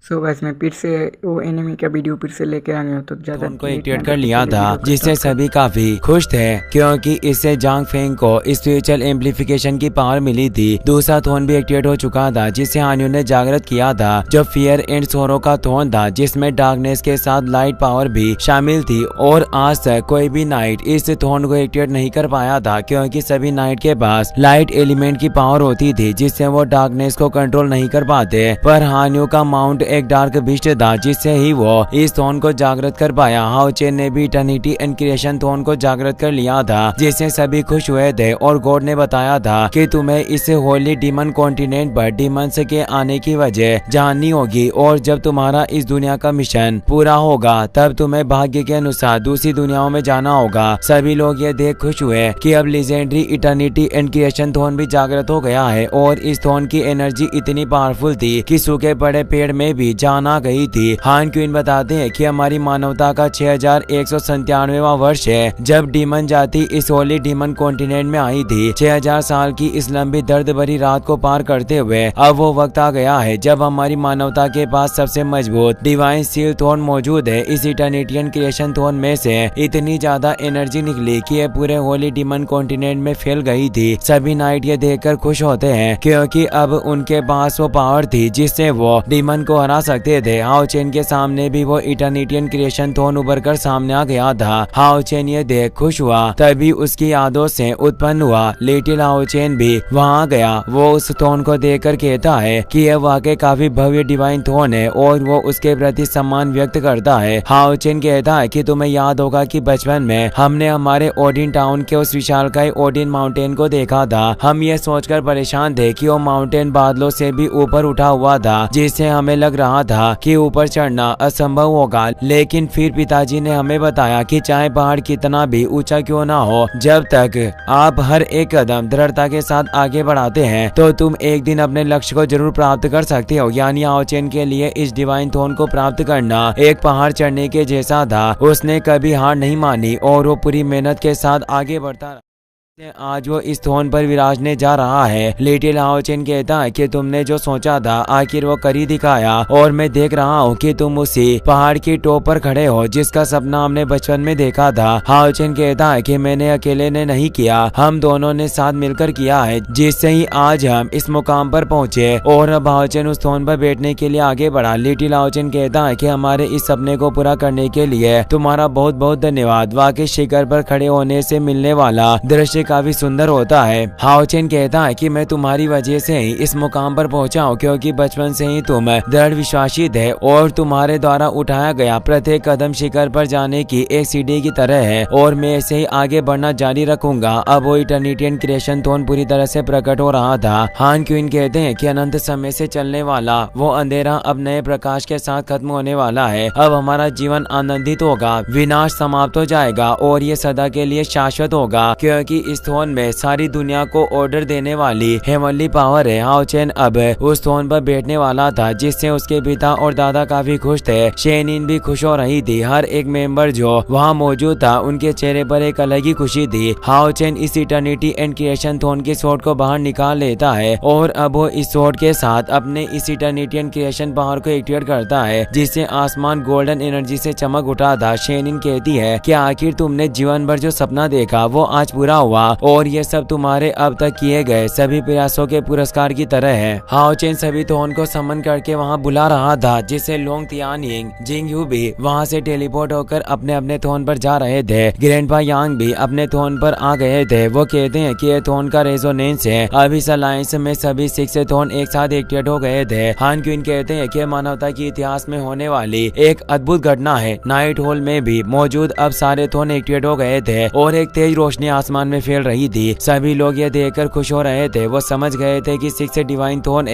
So guys मैं फिर से वो एनिमी का वीडियो फिर से लेके आ गया हूँ। तो ज़्यादा उनको एक्टिवेट कर लिया था, जिससे सभी काफी खुश थे क्योंकि इससे जांग फेंग को स्पिरिचुअल एम्पलीफिकेशन की पावर मिली थी। दूसरा थोन भी एक्टिवेट हो चुका था, जिसे हानियों ने जागृत किया था, जो फियर एंड सोरो का थोन था, जिसमें डार्कनेस के साथ लाइट पावर भी शामिल थी। और आज तक कोई भी नाइट इस थोन को एक्टिवेट नहीं कर पाया था, क्योंकि सभी नाइट के पास लाइट एलिमेंट की पावर होती थी, जिससे वो डार्कनेस को कंट्रोल नहीं कर पाते। पर हानियों का माउंट एक डार्क बिस्ट था, जिससे ही वो इस थोन को जागृत कर पाया। हाउ चेन ने भी इटर्निटी एंड क्रिएशन थोन को जागृत कर लिया था, जिससे सभी खुश हुए थे। और गॉड ने बताया था कि तुम्हें इस होली डीमन कॉन्टिनेंट पर डीमंस के आने की वजह जाननी होगी, और जब तुम्हारा इस दुनिया का मिशन पूरा होगा तब तुम्हें भाग्य के अनुसार दूसरी दुनियाओं में जाना होगा। सभी लोग ये देख खुश हुए कि अब लीजेंडरी इटर्निटी एंड क्रिएशन थोन भी जागृत हो गया है, और इस थोन की एनर्जी इतनी पावरफुल थी कि सूखे पड़े पेड़ में भी जान आ गई थी। हान क्वीन बताते हैं कि हमारी मानवता का 6197वां वर्ष है जब डीमन जाति इस होली डीमन कॉन्टिनेंट में आई थी। 6000 साल की इस लंबी दर्द भरी रात को पार करते हुए अब वो वक्त आ गया है जब हमारी मानवता के पास सबसे मजबूत डिवाइन सील थोन मौजूद है। इस इटर्निटियन क्रिएशन थोन में से इतनी ज्यादा एनर्जी निकली कि ये पूरे होली डीमन कॉन्टिनेंट में फैल गई थी। सभी नाइट ये देखकर खुश होते हैं क्योंकि अब उनके पास वो पावर थी जिससे वो डीमन को हरा सकते थे। हाउ चेन के सामने भी वो इटर्निटियन क्रिएशन थोन उभर कर सामने आ गया था। हाउ चेन ये देख खुश हुआ, तभी उसकी यादों से उत्पन्न हुआ लिटिल हाउ चेन भी वहाँ गया। वो उस थोन को देखकर कहता है कि यह वाकई काफी भव्य डिवाइन थोन है और वो उसके प्रति सम्मान व्यक्त करता है। हाउ चेन कहता है कि तुम्हें याद होगा कि बचपन में हमने हमारे ओडिन टाउन के उस विशालकाय ओडिन माउंटेन को देखा था। हम ये सोचकर परेशान थे कि वो माउंटेन बादलों से भी ऊपर उठा हुआ था, जिससे हमें लग रहा था कि ऊपर चढ़ना असंभव होगा। लेकिन फिर पिताजी ने हमें बताया कि चाहे पहाड़ कितना भी ऊंचा क्यों ना हो, जब तक आप हर एक कदम दृढ़ता के साथ आगे बढ़ाते हैं तो तुम एक दिन अपने लक्ष्य को जरूर प्राप्त कर सकते हो। यानी हाउ चेन के लिए इस डिवाइन थोन को प्राप्त करना एक पहाड़ चढ़ने के जैसा था। उसने कभी हार नहीं मानी और वो पूरी मेहनत के साथ आगे बढ़ता रहा। आज वो इस थोन पर विराजने जा रहा है। लिटिल हाउ चेन कहता है कि तुमने जो सोचा था आखिर वो कर ही दिखाया, और मैं देख रहा हूँ कि तुम उसी पहाड़ की टॉप पर खड़े हो जिसका सपना हमने बचपन में देखा था। हाउ चेन कहता है कि मैंने अकेले ने नहीं किया, हम दोनों ने साथ मिलकर किया है, जिससे ही आज हम इस मुकाम पर पहुँचे। और अब हाउ चेन उस थोन पर बैठने के लिए आगे बढ़ा। लिटिल हाउ चेन कहता है कि हमारे इस सपने को पूरा करने के लिए तुम्हारा बहुत बहुत धन्यवाद। वाकई शिखर पर खड़े होने से मिलने वाला दृश्य काफी सुंदर होता है। हाउ चेन कहता है कि मैं तुम्हारी वजह से ही इस मुकाम पर पहुंचा हूं, क्योंकि बचपन से ही तुम दृढ़ विश्वासी थे और तुम्हारे द्वारा उठाया गया प्रत्येक कदम शिखर पर जाने की एक सीढ़ी की तरह है, और मैं ऐसे ही आगे बढ़ना जारी रखूंगा। अब वो इटर्निटियन क्रिएशन थोन पूरी तरह से प्रकट हो रहा था। हान क्वीन कहते हैं कि अनंत समय से चलने वाला वो अंधेरा अब नए प्रकाश के साथ खत्म होने वाला है। अब हमारा जीवन आनंदित होगा, विनाश समाप्त हो जाएगा और ये सदा के लिए शाश्वत होगा, क्योंकि इस थोन में सारी दुनिया को ऑर्डर देने वाली हेवनली पावर है। हाउ चेन अब उस थोन पर बैठने वाला था, जिससे उसके पिता और दादा काफी खुश थे। शेनिन भी खुश हो रही थी। हर एक मेंबर जो वहाँ मौजूद था उनके चेहरे पर एक अलग ही खुशी थी। हाउ चेन इस इटर्निटी एंड क्रिएशन थोन की स्वॉर्ड को बाहर निकाल लेता है, और अब वो इस स्वॉर्ड के साथ अपने इस इटर्निटी एंड क्रिएशन पावर को एक्टिवेट करता है, जिससे आसमान गोल्डन एनर्जी से चमक उठा था। शेनिन कहती है कि आखिर तुमने जीवन भर जो सपना देखा वो आज पूरा हुआ, और ये सब तुम्हारे अब तक किए गए सभी प्रयासों के पुरस्कार की तरह है। हाउ चेन सभी थोन को समन करके वहाँ बुला रहा था, जिससे लोंग तियानिंग जिंग यू भी वहाँ से टेलीपोर्ट होकर अपने अपने थोन पर जा रहे थे। ग्रैंडपा यांग भी अपने थोन पर आ गए थे। वो कहते हैं कि ये थोन का रेजोनेंस है। अब इस अलायंस में सभी 6 थोन एक साथ एक्टिवेट हो गए थे। हान क्वीन कहते हैं कि मानवता की इतिहास में होने वाली एक अद्भुत घटना है। नाइट होल में भी मौजूद अब सारे थोन एक्टिवेट हो गए थे और एक तेज रोशनी आसमान में फैल रही थी। सभी लोग ये देखकर खुश हो रहे थे। वो समझ गए थे कि 6 डिवाइन थोन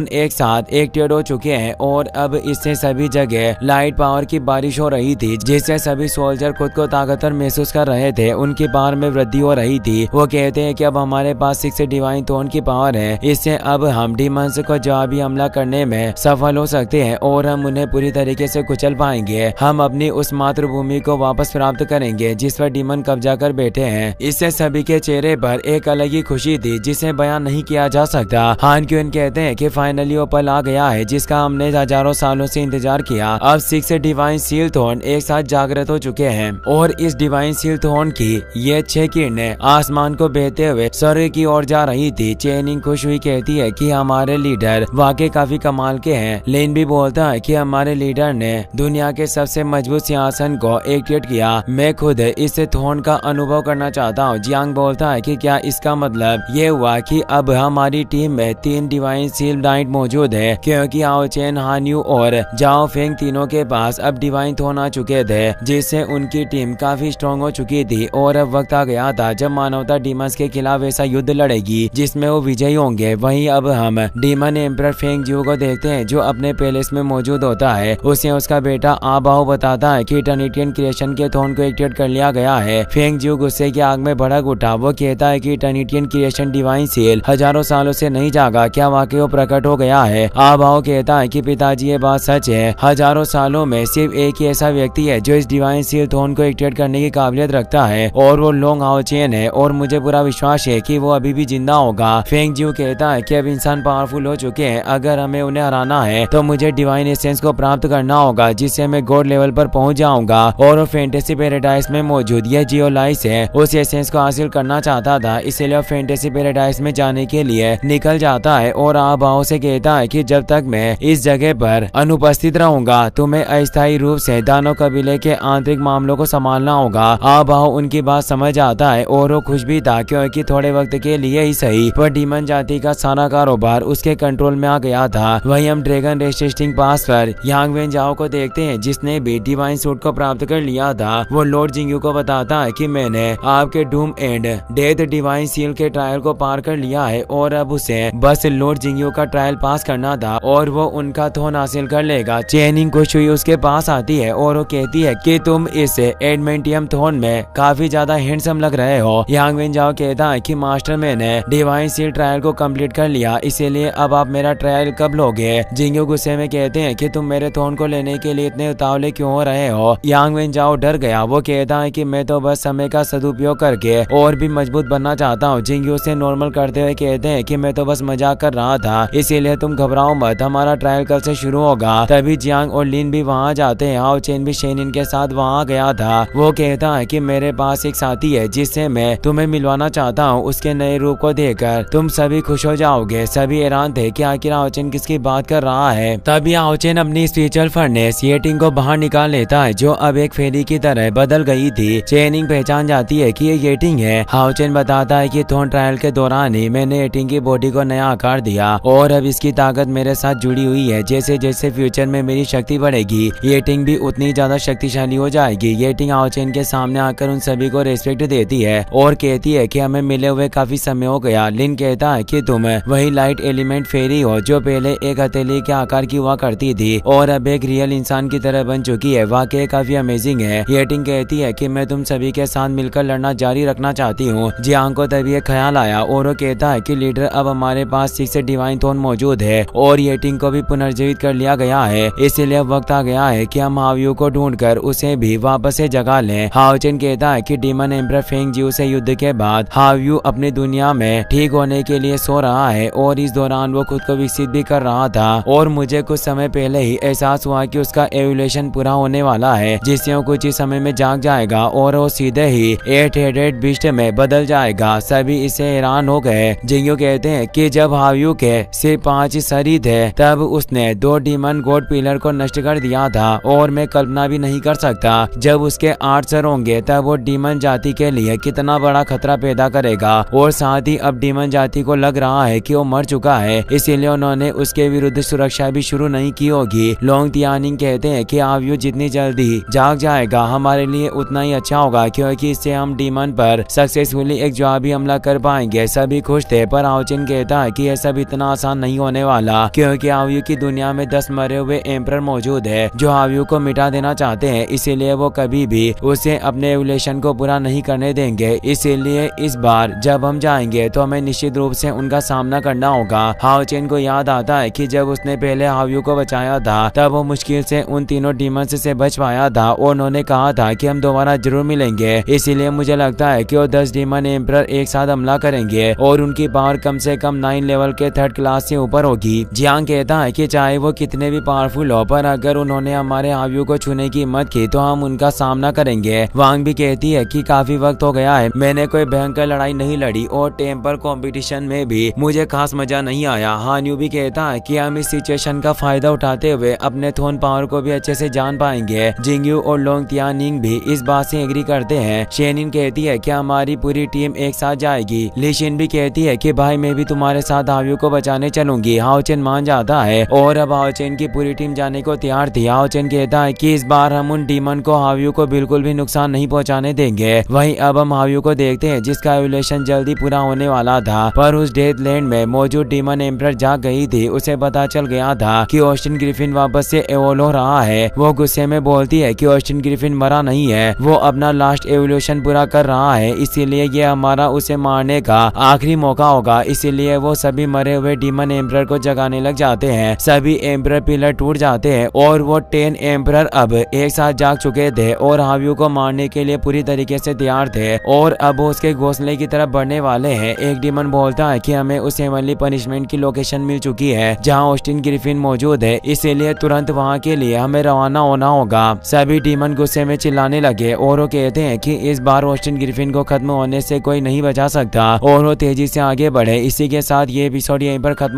एक साथ एक्टिवेट हो चुके हैं, और अब इससे सभी जगह लाइट पावर की बारिश हो रही थी, जिससे सभी सोल्जर खुद को ताकतवर महसूस कर रहे थे। उनकी पावर में वृद्धि हो रही थी। वो कहते हैं कि अब हमारे पास 6 डिवाइन थोन की पावर है। इससे अब हम डीमंस को जवाबी हमला करने में सफल हो सकते हैं और हम उन्हें पूरी तरीके से कुचल पाएंगे। हम अपनी उस मातृभूमि को वापस प्राप्त करेंगे जिस पर डीमन कब्जा कर बैठे हैं। इससे सभी के चेहरे पर एक अलग ही खुशी थी जिसे बयान नहीं किया जा सकता। हान क्यून कहते हैं कि फाइनली वो पल आ गया है जिसका हमने हजारों सालों से इंतजार किया। अब 6 डिवाइन सील थ्रोन एक साथ जागृत हो चुके हैं और इस डिवाइन सील थ्रोन की ये 6 किरणें आसमान को बहते हुए स्वर्ग की ओर जा रही थी। चेनिंग खुश हुई कहती है कि हमारे लीडर वाकई काफी कमाल के हैं। लिन भी बोलता है कि हमारे लीडर ने दुनिया के सबसे मजबूत सिंहासन को एक्टिवेट किया। मैं खुद इस थ्रोन का अनुभव करना चाहता हूँ। जियांग बोलता है कि क्या इसका मतलब ये हुआ कि अब हमारी टीम में 3 डिवाइन सील नाइट मौजूद है, क्योंकि आओ चेन, हान यू और जाओ फेंग तीनों के पास अब डिवाइन थ्रोन आ चुके थे, जिससे उनकी टीम काफी स्ट्रॉन्ग हो चुकी थी। और अब वक्त आ गया था जब मानवता डीमंस के खिलाफ ऐसा युद्ध लड़ेगी जिसमें वो विजयी होंगे। वहीं अब हम डीमन एम्परर फेंग जियो को देखते हैं जो अपने पैलेस में मौजूद होता है। उसे उसका बेटा आबाओ बताता है कि टर्निटियन क्रिएशन के थ्रोन को एक्टिवेट कर लिया गया है। फेंग जियो गुस्से की आग में भड़क उठा। वो कहता है कि टर्निटियन क्रिएशन डिवाइन सील हजारों सालों से नहीं जागा, क्या वाकई वो प्रकट हो गया है? आबाओ कहता है कि पिताजी ये बात सच है। हजारों सालों में सिर्फ एक ही ऐसा व्यक्ति है जो इस डिवाइन सील थ्रोन को एक्टिवेट करने की काबिलियत रखता है और वो लोंग आओ चेन है और मुझे पूरा विश्वास है कि वो अभी भी जिंदा होगा। फेंग जियो कहता है कि अब इंसान पावरफुल हो चुके हैं, अगर हमें उन्हें हराना है तो मुझे डिवाइन एसेंस को प्राप्त करना होगा जिससे मैं गॉड लेवल पर पहुंच जाऊंगा। और वो फैंटेसी पैराडाइज में मौजूद ये जियोलाइस है, उस एसेंस को हासिल करना चाहता था, इसलिए फैंटेसी पैराडाइज में जाने के लिए निकल जाता है और आबाओ से कहता है कि जब तक मैं इस जगह पर अनुपस्थित रहूंगा तुम्हें अस्थायी रूप से दानव कबीले के आंतरिक मामलों को संभालना होगा। आबाओ उनकी बात समझ आता है और वो खुश भी था, क्योंकि थोड़े वक्त के लिए ही सही पर डीमन जाति का सारा कारोबार उसके कंट्रोल में आ गया था। वहीं हम ड्रैगन रेसिस्टिंग पास पर यांग वेन जाओ को देखते हैं जिसने भी डिवाइन सूट को प्राप्त कर लिया था। वो लॉर्ड जिंगयू को बताता है कि मैंने आपके Doom and death divine seal के ट्रायल को पार कर लिया है और अब उसे बस लॉर्ड जिंगयू का ट्रायल पास करना था और वो उनका थ्रोन हासिल कर लेगा। चेनिंग खुश हुई उसके पास आती है और वो कहती है कि तुम इस एडमेंटियम थ्रोन में काफी ज्यादा हैंडसम लग रहे हो। यांग वेन जाओ कहता है कि मास्टर मैंने डिवाइन सील ट्रायल को कंप्लीट कर लिया, इसीलिए अब आप मेरा ट्रायल कब लोगे? जिंगयू गुस्से में कहते हैं कि तुम मेरे थ्रोन को लेने के लिए इतने उतावले क्यों हो रहे हो? यांग वेन जाओ डर गया। वो कहता है कि मैं तो बस समय का सदुपयोग करके और भी मजबूत बनना चाहता हूँ। जिंगयू से नॉर्मल करते हुए कहते हैं कि मैं तो बस मजाक कर रहा था, इसीलिए तुम घबराओ मत, हमारा ट्रायल कल से शुरू होगा। तभी जियांग और लिन भी वहाँ जाते हैं। आओ चेन भी शेनिन के साथ वहाँ गया था। वो कहता है कि मेरे पास एक साथी है जिससे मैं तुम्हें मिलवाना चाहता हूँ, उसके नए रूप को देखकर तुम सभी खुश हो जाओगे। सभी हैरान थे कि आखिर आओचेन किसकी बात कर रहा है। तभी आओचेन अपनी स्पिरिचुअल फर्नेस येटिंग को बाहर निकाल लेता है जो अब एक फेरी की तरह बदल गई थी। चेनिंग पहचान जाती है कि ये येटिंग है। आओचेन बताता है कि थ्रोन ट्रायल के दौरान ही मैंने येटिंग की बॉडी को नया आकार दिया और अब इसकी ताकत मेरे साथ जुड़ी हुई है। जैसे जैसे फ्यूचर में मेरी शक्ति बढ़ेगी येटिंग भी उतनी ज्यादा शक्तिशाली हो जाएगी। येटिंग आओचेन के सामने आकर उन सभी को रेस्पेक्ट देती है और कहती है कि हमें मिले हुए काफी समय हो गया। लिन कहता है कि तुम वही लाइट एलिमेंट फेरी हो जो पहले एक हथेली के आकार की हुआ करती थी और अब एक रियल इंसान की तरह बन चुकी है। वाकई काफी अमेजिंग है। येटिंग कहती है कि मैं तुम सभी के साथ मिलकर लड़ना जारी रखना चाहती हूँ। जियांग को तभी एक ख्याल आया और वो कहता है कि लीडर अब हमारे पास 6 डिवाइन थ्रोन मौजूद है और येटिंग को भी पुनर्जीवित कर लिया गया है, इसीलिए वक्त आ गया है कि हम हाव्यू को ढूंढकर उसे भी वापस से जगा लें। हाओचेन कहता है कि डीमन एम्परर फेंग जियो से युद्ध के बाद हाव्यू अपनी दुनिया में ठीक होने के लिए सो रहा है और इस दौरान वो खुद को विकसित भी कर रहा था और मुझे कुछ समय पहले ही एहसास हुआ कि उसका एवोल्यूशन पूरा होने वाला है, जिससे वो कुछ ही समय में जाग जाएगा और वो सीधे ही 8 हेडेड बीस्ट में बदल जाएगा। सभी इससे हैरान हो गए। जिंगयू कहते हैं कि जब हाव्यू के सिर्फ 5 सर ही थे तब उसने 2 डीमन गॉड पिलर को नष्ट कर दिया था और मैं कल्पना भी नहीं कर सकता जब उसके 8 सर होंगे तब वो डीमन जाति के लिए कितना बड़ा खतरा पैदा करेगा। और साथ ही अब डीमन जाति को लग रहा है कि वो मर चुका है, इसीलिए उन्होंने उसके विरुद्ध सुरक्षा भी शुरू नहीं की होगी। लोंग तियानिंग कहते हैं कि हाव्यू जितनी जल्दी जाग जाएगा हमारे लिए उतना ही अच्छा होगा, क्योंकि इससे हम डीमन पर सक्सेसफुली एक जवाबी हमला कर पाएंगे। सभी खुश थे पर आओचेन कहता है कि यह सब इतना आसान नहीं होने वाला, क्योंकि हाव्यू की दुनिया में 10 मरे हुए एम्परर मौजूद है जो हाव्यू को मिटा देना चाहते हैं, इसीलिए वो कभी भी उसे अपने एवोल्यूशन को पूरा नहीं करने देंगे। इसीलिए इस बार जब हम जाएंगे तो हमें निश्चित रूप से उनका सामना करना होगा। हाओचेन को याद आता है कि जब उसने पहले हाव्यू को बचाया था तब वो मुश्किल से उन तीनों डीमंस से बच पाया था और उन्होंने कहा था कि हम दोबारा जरूर मिलेंगे। इसीलिए मुझे लगता है कि वो 10 डीमन एम्परर एक साथ हमला करेंगे और उनकी पावर कम से कम 9 लेवल के 3rd क्लास से ऊपर होगी। जियांग कहता है कि चाहे वो कितने भी पावरफुल हो, पर अगर उन्होंने हमारे हावियों को छूने की हिम्मत की तो हम उनका सामना करेंगे। वांग भी कहती है कि काफी वक्त हो गया है, मैंने कोई भयंकर लड़ाई नहीं लड़ी और टेम्पर कंपटीशन में भी मुझे खास मजा नहीं आया। हान यू भी कहता है कि हम इस सिचुएशन का फायदा उठाते हुए अपने थोन पावर को भी अच्छे से जान पाएंगे। जिंगयू और लोंग तियानिंग भी इस बात से एग्री करते हैं। शेनिन कहती है कि हमारी पूरी टीम एक साथ जाएगी। लिशिन भी कहती है कि भाई मैं भी तुम्हारे साथ हावियों को बचाने चलूंगी। हाओचेन मान जाता है और अब हाओचेन की पूरी टीम जाने को तैयार थी। हाओचेन कहता है कि इस बार हम उन डीमन को हावियों को बिल्कुल भी नुकसान नहीं पहुंचाने देंगे। वहीं अब हम हावियों को देखते हैं जिसका एवोल्यूशन जल्दी पूरा होने वाला था, पर उस डेथ लैंड में मौजूद डीमन एम्परर जाग गई थी। उसे पता चल गया था कि ऑस्टिन ग्रिफिन वापस से एवोल हो रहा है। वो गुस्से में बोलती है कि ऑस्टिन ग्रिफिन मरा नहीं है, वो अपना लास्ट एवोल्यूशन पूरा कर रहा है, इसीलिए ये हमारा उसे मारने का आखिरी मौका होगा। इसीलिए वो सभी मरे हुए डीमन एम्परर को जगाने लग जाते हैं। सभी एम्परर पिलर टूट जाते हैं और वो 10 एम्परर अब एक साथ जाग चुके थे और हावियों को मारने के लिए पूरी तरीके से तैयार थे और अब उसके घोंसले की तरफ बढ़ने वाले हैं। एक डीमन बोलता है कि हमें उस हेवनली पनिशमेंट की लोकेशन मिल चुकी है जहां ऑस्टिन ग्रिफिन मौजूद है, इसीलिए तुरंत वहां के लिए हमें रवाना होना होगा। सभी डीमन गुस्से में चिल्लाने लगे और वो कहते हैं कि इस बार ऑस्टिन ग्रिफिन को खत्म होने से कोई नहीं बचा सकता और वो तेजी से आगे बढ़े। इसी के साथ ये एपिसोड यहीं पर खत्म